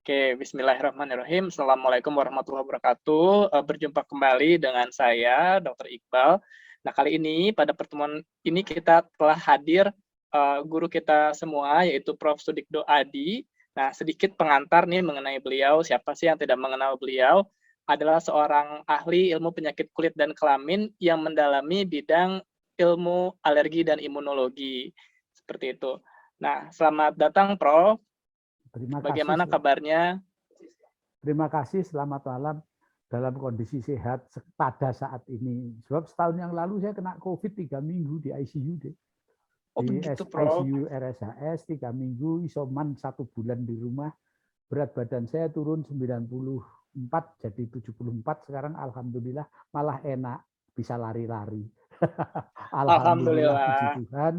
Oke, bismillahirrahmanirrahim. Assalamualaikum warahmatullahi wabarakatuh. Berjumpa kembali dengan saya, Dr. Iqbal. Nah, kali ini pada pertemuan ini kita telah hadir guru kita semua, yaitu Prof. Sudikdo Adi. Nah, sedikit pengantar nih mengenai beliau. Siapa sih yang tidak mengenal beliau? Adalah seorang ahli ilmu penyakit kulit dan kelamin yang mendalami bidang ilmu alergi dan imunologi. Seperti itu. Nah, selamat datang, Prof. Terima kasih. Bagaimana kabarnya? Terima kasih. Selamat malam. Dalam kondisi sehat pada saat ini. Sebab setahun yang lalu saya kena COVID 3 minggu di ICU deh. Oh Di begitu, Prof. ICU RSHS 3 minggu, isoman 1 bulan di rumah. Berat badan saya turun 94 jadi 74. Sekarang alhamdulillah malah enak, bisa lari-lari. Alhamdulillah, puji Alhamdulillah. Tuhan,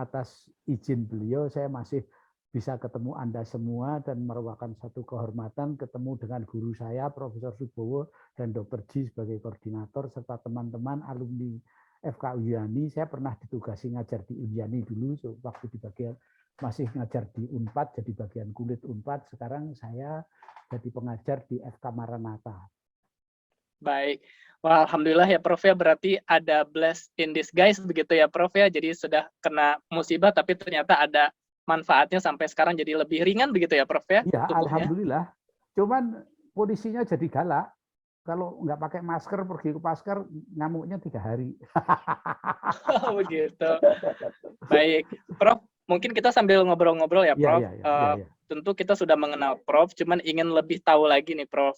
atas izin beliau saya masih bisa ketemu Anda semua dan merupakan satu kehormatan ketemu dengan guru saya, Profesor Subowo dan Dr. Ji sebagai koordinator serta teman-teman alumni FK Unyani. Saya pernah ditugasi ngajar di Unyani dulu waktu di bagian masih ngajar di Unpad, jadi bagian kulit Unpad. Sekarang saya jadi pengajar di FK Maranatha. Baik. Wah, alhamdulillah ya Prof ya, berarti ada bless in disguise begitu ya Prof ya. Jadi sudah kena musibah tapi ternyata ada manfaatnya sampai sekarang jadi lebih ringan begitu ya Prof ya Iya, tubuhnya. alhamdulillah. Cuman polisinya jadi galak. Kalau nggak pakai masker, pergi ke masker, ngamuknya 3 hari. Oh begitu. Baik, Prof. Mungkin kita sambil ngobrol-ngobrol ya Iya, Prof. iya, iya, iya. Tentu kita sudah mengenal Prof, cuman ingin lebih tahu lagi nih Prof.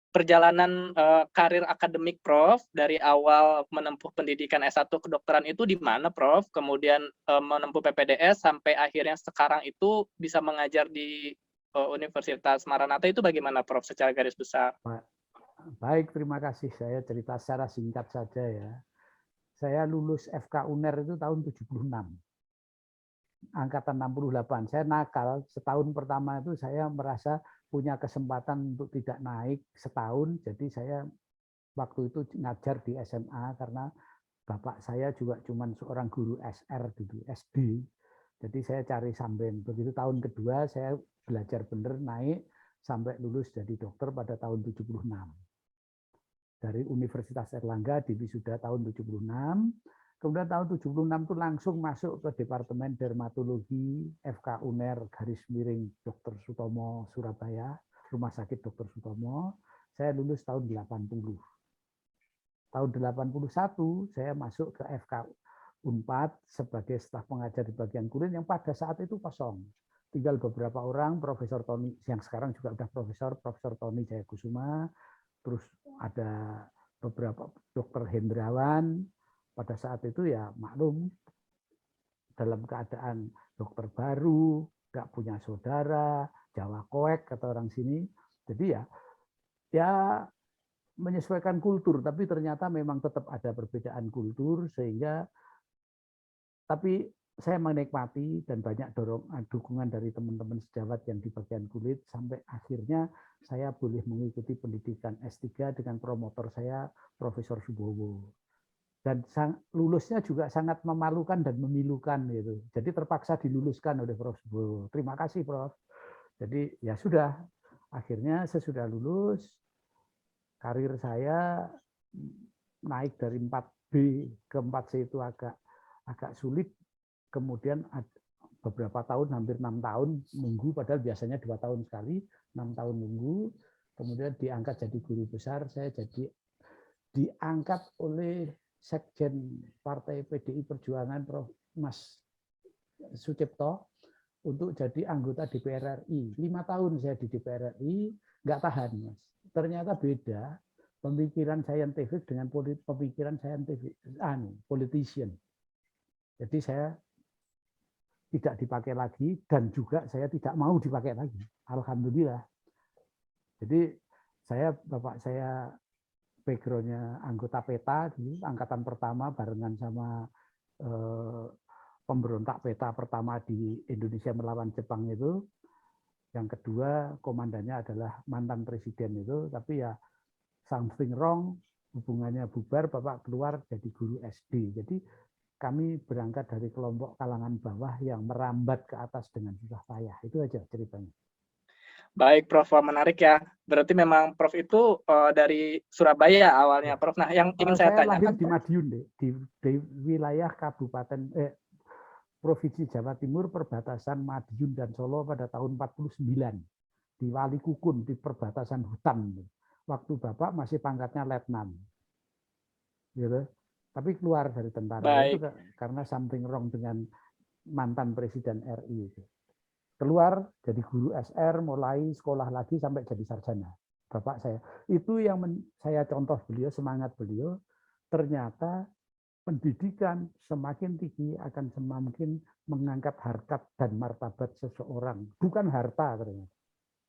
Perjalanan karir akademik Prof dari awal menempuh pendidikan S1 kedokteran itu di mana Prof? Kemudian menempuh PPDS sampai akhirnya sekarang itu bisa mengajar di Universitas Maranatha itu bagaimana Prof secara garis besar? Baik, terima kasih. Saya cerita secara singkat saja ya. Saya lulus FK UNER itu tahun 76. Angkatan 68. Saya nakal, setahun pertama itu saya merasa punya kesempatan untuk tidak naik setahun, jadi saya waktu itu ngajar di SMA karena bapak saya juga cuma seorang guru SR dulu, SD. Jadi saya cari samben. Begitu tahun kedua saya belajar bener naik sampai lulus jadi dokter pada tahun 76. Dari Universitas Erlangga di wisuda tahun 76. Kemudian tahun 76 itu langsung masuk ke Departemen Dermatologi FK UNER garis miring Dr. Sutomo Surabaya, Rumah Sakit Dr. Sutomo. Saya lulus tahun 80. Tahun 81 saya masuk ke FK Unpad sebagai staf pengajar di bagian kulit yang pada saat itu kosong. Tinggal beberapa orang, Profesor Tony yang sekarang juga sudah Profesor Tony Jayakusuma, terus ada beberapa dokter Hendrawan. Pada saat itu ya maklum dalam keadaan dokter baru, nggak punya saudara, Jawa koek kata orang sini. Jadi ya menyesuaikan kultur, tapi ternyata memang tetap ada perbedaan kultur sehingga tapi saya menikmati dan banyak dukungan dari teman-teman sejawat yang di bagian kulit sampai akhirnya saya boleh mengikuti pendidikan S3 dengan promotor saya Profesor Subowo. Dan lulusnya juga sangat memalukan dan memilukan gitu. Jadi terpaksa diluluskan oleh Prof Subowo. Terima kasih Prof. Jadi ya sudah, akhirnya sesudah lulus karir saya naik dari 4B ke 4C itu agak sulit. Kemudian beberapa tahun, hampir 6 tahun nunggu, padahal biasanya 2 tahun sekali, 6 tahun nunggu. Kemudian diangkat jadi guru besar, saya jadi diangkat oleh Sekjen Partai PDI Perjuangan Prof. Mas Sucipto untuk jadi anggota DPR RI. 5 tahun saya di DPR RI, nggak tahan Mas. Ternyata beda pemikiran saintifik dengan pemikiran saintifik, politician. Jadi saya tidak dipakai lagi dan juga saya tidak mau dipakai lagi. Alhamdulillah. Jadi bapak saya backgroundnya anggota PETA di angkatan pertama barengan sama pemberontak PETA pertama di Indonesia melawan Jepang itu. Yang kedua komandannya adalah mantan presiden itu, tapi ya something wrong, hubungannya bubar, bapak keluar jadi guru SD. Jadi kami berangkat dari kelompok kalangan bawah yang merambat ke atas dengan susah payah. Itu aja ceritanya. Baik, Prof. Wah, menarik ya. Berarti memang Prof itu dari Surabaya awalnya, Ya. Prof. Nah, yang ingin saya Saya lahir tanyakan, di Prof. Madiun deh, di wilayah Kabupaten Provinsi Jawa Timur perbatasan Madiun dan Solo pada tahun 49 di Wali Kukun di perbatasan hutan. Waktu Bapak masih pangkatnya letnan, gitu. Tapi keluar dari tentara ya itu Baik, karena something wrong dengan mantan Presiden RI itu. Keluar jadi guru SR, mulai sekolah lagi sampai jadi sarjana. Bapak saya itu yang saya contoh beliau, semangat beliau. Ternyata pendidikan semakin tinggi akan semakin mengangkat harkat dan martabat seseorang. Bukan harta ternyata,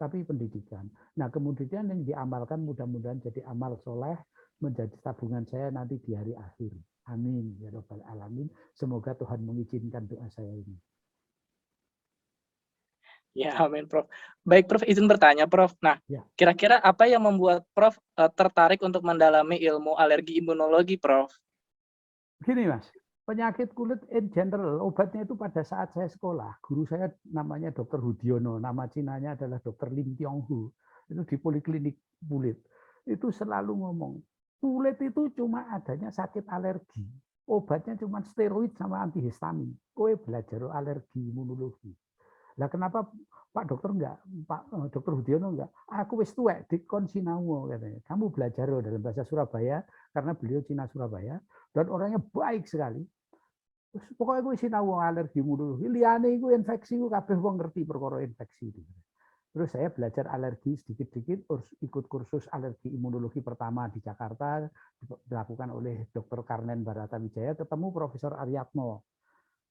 tapi pendidikan. Nah, kemudian yang diamalkan mudah-mudahan jadi amal soleh, menjadi tabungan saya nanti di hari akhir. Amin ya robbal alamin. Semoga Tuhan mengizinkan doa saya ini. ya amin, Prof. Baik, Prof, izin bertanya, Prof. Nah, Ya, kira-kira apa yang membuat Prof tertarik untuk mendalami ilmu alergi imunologi, Prof? begini Mas. Penyakit kulit in general, obatnya itu pada saat saya sekolah. Guru saya namanya Dr. Hudiono, nama Cinanya adalah Dr. Lim Tionghu. Itu di poliklinik kulit. Itu selalu ngomong, kulit itu cuma adanya sakit alergi. Obatnya cuma steroid sama antihistamin. Kowe belajar alergi imunologi. Lah kenapa Pak Dokter enggak, Pak Dokter Hudiono enggak? Aku wis tuwek dikon sinau katanya. Kamu belajar dalam bahasa Surabaya karena beliau Cina Surabaya dan orangnya baik sekali. Terus pokoknya gue sinau alergi mulu. Liyane iku infeksi ku kabeh wong ngerti perkara infeksi. Terus saya belajar alergi sedikit-sedikit, ikut kursus alergi imunologi pertama di Jakarta dilakukan oleh Dr. Karnen Baratawijaya, ketemu Profesor Aryatno,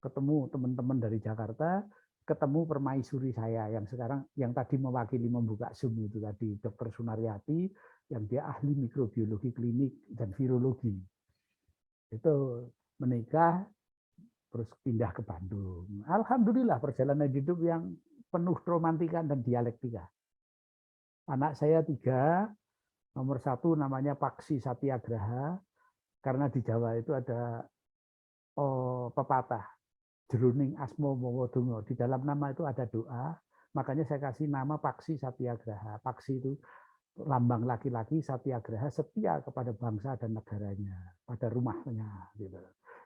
ketemu teman-teman dari Jakarta, ketemu permaisuri saya yang sekarang yang tadi mewakili membuka Zoom itu tadi Dr. Sunaryati yang dia ahli mikrobiologi klinik dan virologi. Itu menikah terus pindah ke Bandung. Alhamdulillah perjalanan hidup yang penuh romantika dan dialektika. Anak saya 3, nomor 1 namanya Paksi Satyagraha, karena di Jawa itu ada pepatah jroning asma mawa donga. Di dalam nama itu ada doa, makanya saya kasih nama Paksi Satyagraha. Paksi itu lambang laki-laki, Satyagraha setia kepada bangsa dan negaranya, pada rumahnya. Gitu.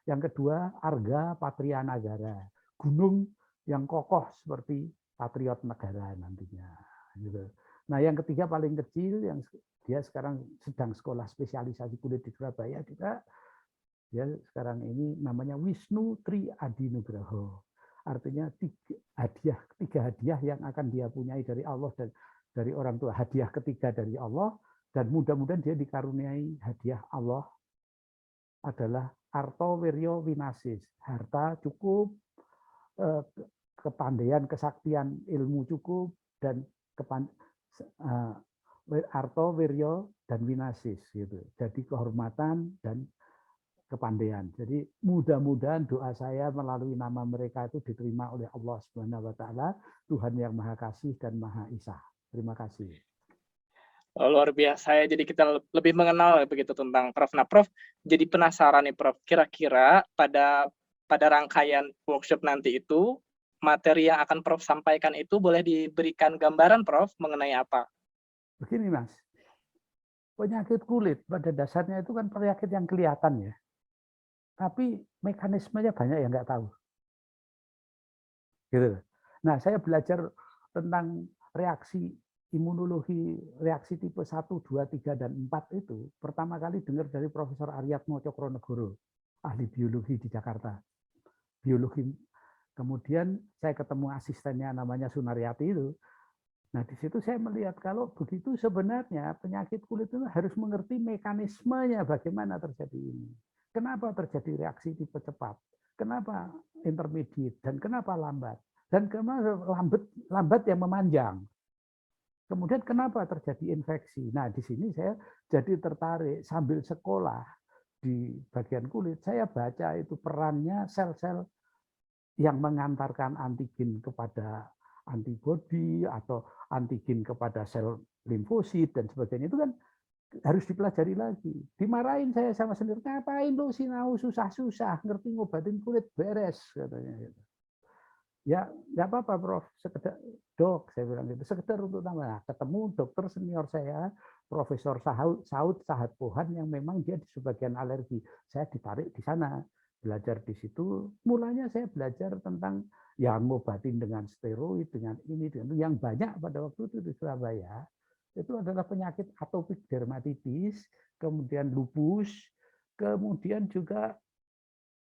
Yang kedua, Arga Patria Nagara, gunung yang kokoh seperti patriot negara nantinya. Gitu. Nah, yang ketiga paling kecil, yang dia sekarang sedang sekolah spesialisasi kulit di Surabaya juga, dia sekarang ini namanya Wisnu Tri Adi Nugroho. Artinya tiga hadiah yang akan dia punyai dari Allah dan dari orang tua. Hadiah ketiga dari Allah, dan mudah-mudahan dia dikaruniai hadiah Allah adalah Arto Wiryo Winasis. Harta cukup, kepandaian, kesaktian, ilmu cukup, dan Arto Wiryo dan Winasis. Gitu. Jadi kehormatan dan kepandaian. Jadi mudah-mudahan doa saya melalui nama mereka itu diterima oleh Allah Subhanahu wa taala, Tuhan yang Maha Kasih dan Maha Esa. Terima kasih. Oh, luar biasa ya. Jadi kita lebih mengenal begitu tentang Prof. Nah, Prof, jadi penasaran nih, Prof. Kira-kira pada rangkaian workshop nanti itu materi yang akan Prof sampaikan itu boleh diberikan gambaran, Prof, mengenai apa? Begini, Mas. Penyakit kulit pada dasarnya itu kan penyakit yang kelihatan ya. Tapi mekanismenya banyak yang nggak tahu. Gitu. Nah, saya belajar tentang reaksi imunologi, reaksi tipe 1, 2, 3, dan 4 itu pertama kali dengar dari Profesor Aryatno Cokronegoro, ahli biologi di Jakarta. Biologi. Kemudian saya ketemu asistennya namanya Sunaryati itu. Nah, di situ saya melihat kalau begitu sebenarnya penyakit kulit itu harus mengerti mekanismenya bagaimana terjadi ini. Kenapa terjadi reaksi tipe cepat? Kenapa intermediate dan kenapa lambat? Dan kenapa lambat yang memanjang? Kemudian kenapa terjadi infeksi? Nah, di sini saya jadi tertarik sambil sekolah di bagian kulit, saya baca itu perannya sel-sel yang mengantarkan antigen kepada antibodi atau antigen kepada sel limfosit dan sebagainya, itu kan harus dipelajari lagi. Dimarahin saya sama sendiri, ngapain lu sinau susah-susah, ngerti ngobatin kulit beres katanya. Ya nggak apa-apa Prof, sekedar dok, saya bilang gitu, sekedar untuk tambah. Nah, ketemu dokter senior saya, Profesor Saud Sahat Pohan, yang memang dia di sebagian alergi. Saya ditarik di sana, belajar di situ. Mulanya saya belajar tentang yang ngobatin dengan steroid, dengan ini, dengan yang banyak pada waktu itu di Surabaya. Itu adalah penyakit atopik dermatitis, kemudian lupus, kemudian juga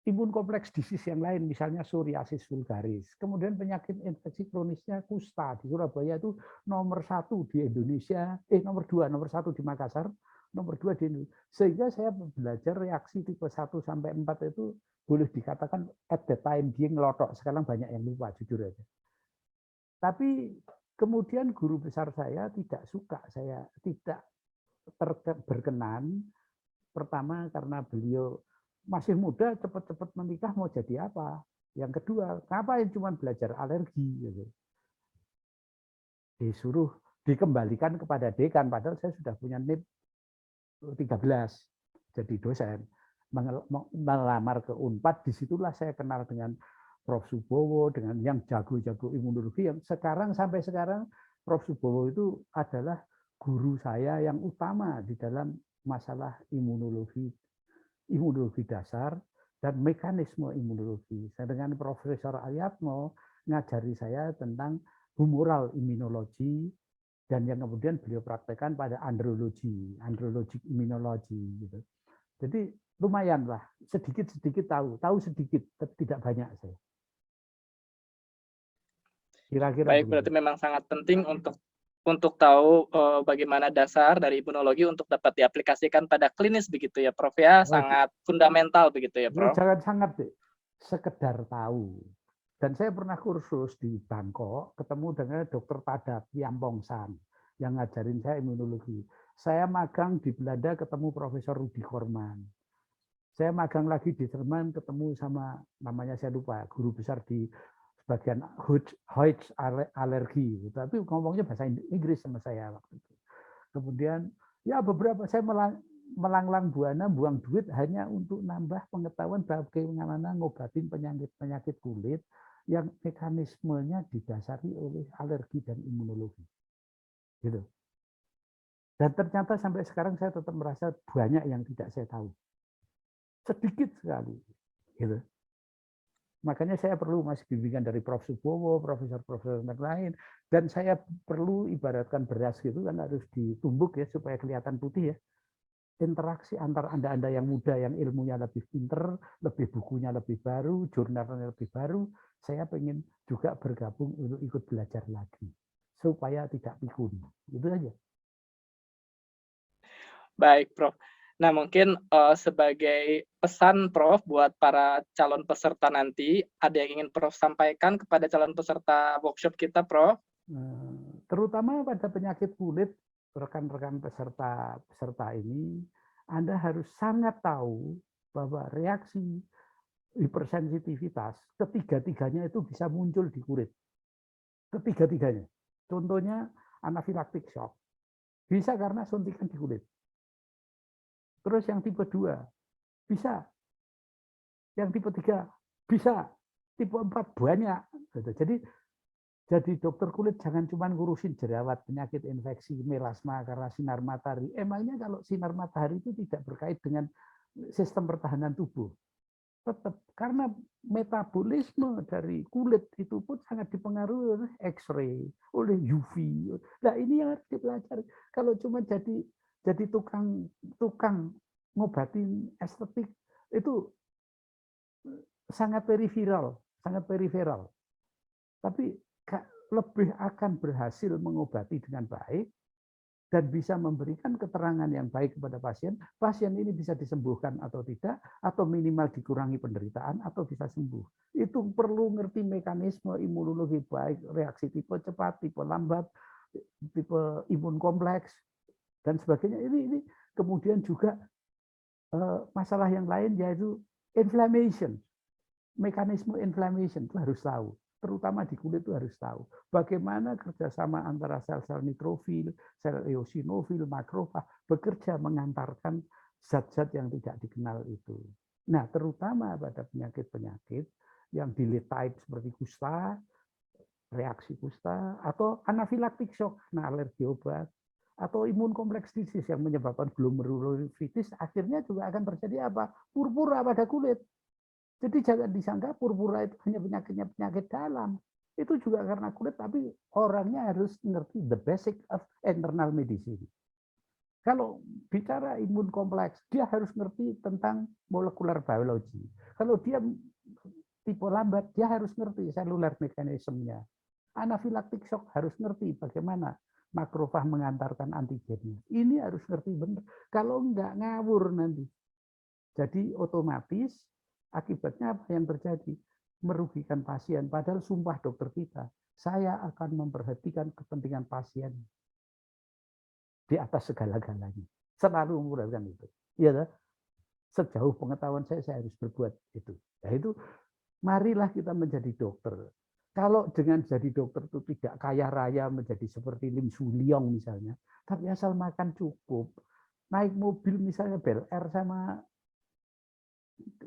imun kompleks disease yang lain, misalnya psoriasis vulgaris. Kemudian penyakit infeksi kronisnya kusta di Surabaya itu nomor 1 di Indonesia, nomor 2, nomor 1 di Makassar, nomor 2 di Indonesia. Sehingga saya belajar reaksi tipe 1 sampai 4 itu boleh dikatakan at the time being ngelotok. Sekarang banyak yang lupa, jujur aja. Tapi kemudian guru besar saya tidak suka, saya tidak berkenan. Pertama karena beliau masih muda, cepat-cepat menikah, mau jadi apa? Yang kedua, ngapain cuma belajar alergi? Gitu. Disuruh dikembalikan kepada dekan, padahal saya sudah punya NIP 13, jadi dosen. Melamar ke Unpad, disitulah saya kenal dengan Prof. Subowo, dengan yang jago-jago imunologi, yang sekarang sampai sekarang Prof. Subowo itu adalah guru saya yang utama di dalam masalah imunologi dasar dan mekanisme imunologi. Saya dengan Profesor Ayatmo ngajari saya tentang humoral imunologi dan yang kemudian beliau praktekkan pada andrologi, andrologic immunology gitu. Jadi lumayan lah, sedikit-sedikit tahu sedikit, tapi tidak banyak saya. Kira-kira Baik, begitu. berarti memang sangat penting untuk tahu bagaimana dasar dari imunologi untuk dapat diaplikasikan pada klinis begitu ya, Prof ya, sangat fundamental begitu ya, Prof. Jangan sangat deh, sekedar tahu. Dan saya pernah kursus di Bangkok, ketemu dengan Dokter Tadat Yampongsan yang ngajarin saya imunologi. Saya magang di Belanda, ketemu Profesor Rudi Korman. Saya magang lagi di Jerman, ketemu sama namanya saya lupa, guru besar di bagian Hoyts alergi. Tapi ngomongnya bahasa Inggris sama saya waktu itu. Kemudian ya beberapa saya melanglang buana, buang duit hanya untuk nambah pengetahuan bagaimana ngobatin penyakit kulit yang mekanismenya didasari oleh alergi dan imunologi. Gitu. Dan ternyata sampai sekarang saya tetap merasa banyak yang tidak saya tahu. Sedikit sekali. Gitu. Makanya saya perlu masih bimbingan dari Prof. Subowo, profesor-profesor yang lain, dan saya perlu ibaratkan beras gitu kan harus ditumbuk ya supaya kelihatan putih ya. Interaksi antar Anda yang muda, yang ilmunya lebih pinter, lebih bukunya lebih baru, jurnalnya lebih baru, saya pengen juga bergabung untuk ikut belajar lagi supaya tidak pikun. Itu aja. Baik, Prof. Nah, mungkin sebagai pesan Prof buat para calon peserta nanti, ada yang ingin Prof sampaikan kepada calon peserta workshop kita, Prof? Terutama pada penyakit kulit, rekan-rekan peserta ini, Anda harus sangat tahu bahwa reaksi hipersensitivitas ketiga-tiganya itu bisa muncul di kulit. Ketiga-tiganya. Contohnya anafilaktik shock. Bisa karena suntikan di kulit. Terus yang tipe 2 bisa. Yang tipe 3 bisa. Tipe 4 banyak. Jadi dokter kulit jangan cuma ngurusin jerawat, penyakit infeksi, melasma karena sinar matahari. Emangnya kalau sinar matahari itu tidak berkait dengan sistem pertahanan tubuh? Tetap, karena metabolisme dari kulit itu pun sangat dipengaruhi oleh X-ray, oleh UV. Nah ini yang harus dipelajari. Kalau cuma jadi tukang ngobatin estetik itu sangat periferal, sangat periferal. Tapi lebih akan berhasil mengobati dengan baik dan bisa memberikan keterangan yang baik kepada pasien, pasien ini bisa disembuhkan atau tidak, atau minimal dikurangi penderitaan, atau bisa sembuh. Itu perlu ngerti mekanisme imunologi baik, reaksi tipe cepat, tipe lambat, tipe imun kompleks, dan sebagainya. Ini kemudian juga masalah yang lain yaitu inflammation. Mekanisme inflammation itu harus tahu. Terutama di kulit itu harus tahu bagaimana kerjasama antara sel-sel nitrofil, sel eosinofil, makrofag bekerja mengantarkan zat-zat yang tidak dikenal itu. Nah, terutama pada penyakit-penyakit yang delete type seperti kusta, reaksi kusta, atau anafilaktik shock, nah alergi obat, atau imun kompleks disease yang menyebabkan glomerulonephritis, akhirnya juga akan terjadi apa? Purpura pada kulit. Jadi jangan disangka purpura itu hanya penyakit dalam. Itu juga karena kulit, tapi orangnya harus ngerti the basic of internal medicine. Kalau bicara imun kompleks, dia harus ngerti tentang molekular biology. Kalau dia tipe lambat, dia harus ngerti seluler mekanismenya. Anafilaktik shock harus ngerti bagaimana makrofag mengantarkan antigennya. Ini harus ngerti benar. Kalau enggak ngawur nanti. Jadi otomatis akibatnya apa yang terjadi? Merugikan pasien. Padahal sumpah dokter kita, saya akan memperhatikan kepentingan pasien di atas segala-galanya. Selalu memperhatikan itu. Ya, sejauh pengetahuan saya harus berbuat itu. Nah itu, marilah kita menjadi dokter. Kalau dengan jadi dokter itu tidak kaya raya menjadi seperti Lim Su Leong misalnya, tapi asal makan cukup, naik mobil misalnya Bel Air sama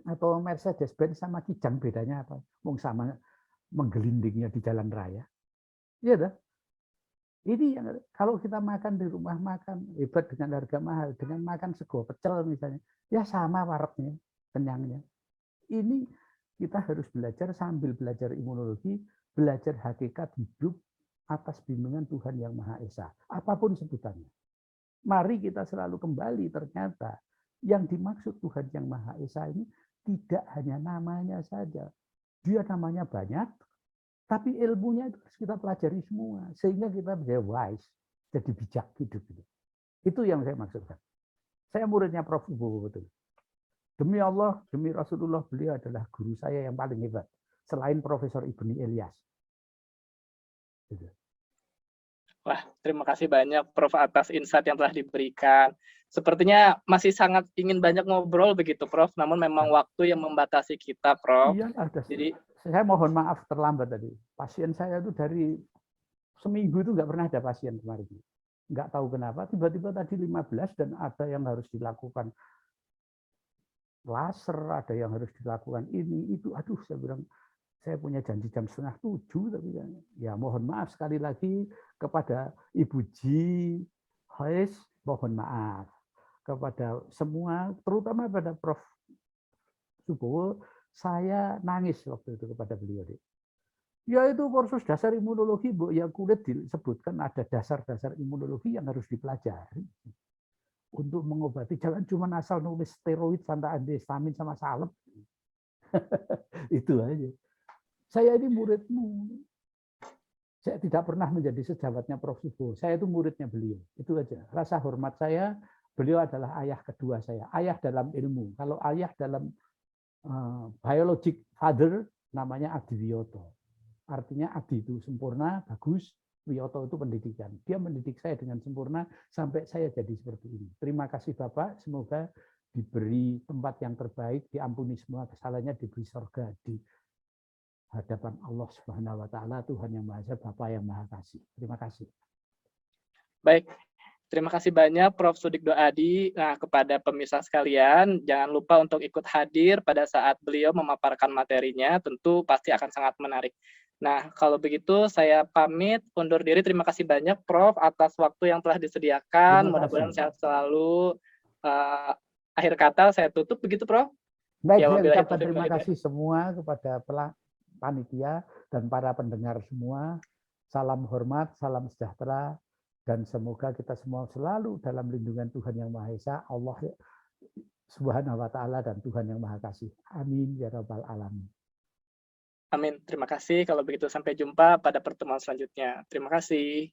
atau Mercedes Benz sama Kijang bedanya apa? Wong sama menggelindingnya di jalan raya. Iya dah. Ini yang kalau kita makan di rumah makan hebat dengan harga mahal, dengan makan sego pecel misalnya, ya sama warapnya, kenyangnya. Ini kita harus belajar sambil belajar imunologi, belajar hakikat hidup atas bimbingan Tuhan Yang Maha Esa, apapun sebutannya. Mari kita selalu kembali, ternyata yang dimaksud Tuhan Yang Maha Esa ini tidak hanya namanya saja. Dia namanya banyak, tapi ilmunya itu harus kita pelajari semua. Sehingga kita menjadi wise, jadi bijak hidup. Itu yang saya maksudkan. Saya muridnya Prof. Wibowo betul. Demi Allah, demi Rasulullah, beliau adalah guru saya yang paling hebat. Selain Profesor Ibni Ilyas. Wah, terima kasih banyak Prof. atas insight yang telah diberikan. Sepertinya masih sangat ingin banyak ngobrol begitu Prof. Namun memang waktu yang membatasi kita Prof. Iya, ada. Jadi saya mohon maaf terlambat tadi. Pasien saya itu dari seminggu itu nggak pernah ada pasien kemarin. Nggak tahu kenapa, tiba-tiba tadi 15 dan ada yang harus dilakukan laser, ada yang harus dilakukan ini, itu. Aduh, saya bilang, saya punya janji jam 6:30, tapi ya mohon maaf sekali lagi kepada Ibu Ji, Hais, mohon maaf. Kepada semua, terutama pada Prof. Subowo, saya nangis waktu itu kepada beliau. Ya itu kursus dasar imunologi, Bu, ya kulit disebutkan ada dasar-dasar imunologi yang harus dipelajari. Untuk mengobati, jangan cuma asal nulis steroid, antihistamin sama salep. Itu aja. Saya ini muridmu. Saya tidak pernah menjadi sejawatnya Prof. Subowo. Saya itu muridnya beliau. Itu aja. Rasa hormat saya, beliau adalah ayah kedua saya. Ayah dalam ilmu. Kalau ayah dalam biologic father, namanya Adi Wiyoto. Artinya Adi itu sempurna, bagus. Wiyoto itu pendidikan. Dia mendidik saya dengan sempurna sampai saya jadi seperti ini. Terima kasih Bapak. Semoga diberi tempat yang terbaik, diampuni semua kesalahannya, diberi surga di hadapan Allah Subhanahu wa taala, Tuhan Yang Maha Esa, Bapa yang Maha Kasih. Terima kasih. baik, terima kasih banyak Prof. Sudikdo Adi. Nah, kepada pemirsa sekalian, jangan lupa untuk ikut hadir pada saat beliau memaparkan materinya, tentu pasti akan sangat menarik. Nah, kalau begitu saya pamit, undur diri. Terima kasih banyak Prof. atas waktu yang telah disediakan. Mudah-mudahan sehat selalu. Akhir kata saya tutup begitu Prof. Baik, saya ucapkan terima kasih semua kepada panitia dan para pendengar semua. Salam hormat, salam sejahtera, dan semoga kita semua selalu dalam lindungan Tuhan Yang Maha Esa, Allah Subhanahu wa taala, dan Tuhan Yang Maha Kasih. Amin ya rabbal alamin. Amin. Terima kasih. Kalau begitu sampai jumpa pada pertemuan selanjutnya. Terima kasih.